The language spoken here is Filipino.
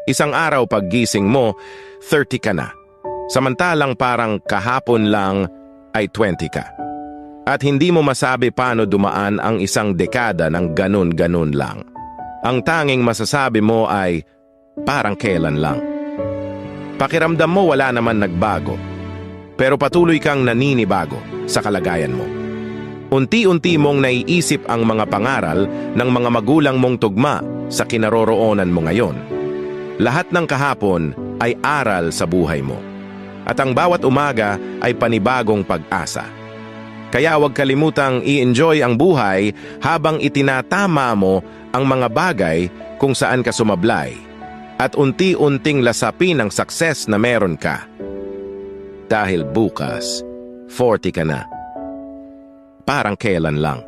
Isang araw paggising mo, 30 ka na. Samantalang parang kahapon lang ay 20 ka. At hindi mo masabi paano dumaan ang isang dekada ng ganun-ganun lang. Ang tanging masasabi mo ay parang kailan lang. Pakiramdam mo wala naman nagbago, pero patuloy kang naninibago sa kalagayan mo. Unti-unti mong naiisip ang mga pangaral ng mga magulang mong tugma sa kinaroroonan mo ngayon. Lahat ng kahapon ay aral sa buhay mo. At ang bawat umaga ay panibagong pag-asa. Kaya huwag kalimutang i-enjoy ang buhay habang itinatama mo ang mga bagay kung saan ka sumablay at unti-unting lasapin ang success na meron ka. Dahil bukas, 40 ka na. Parang kailan lang.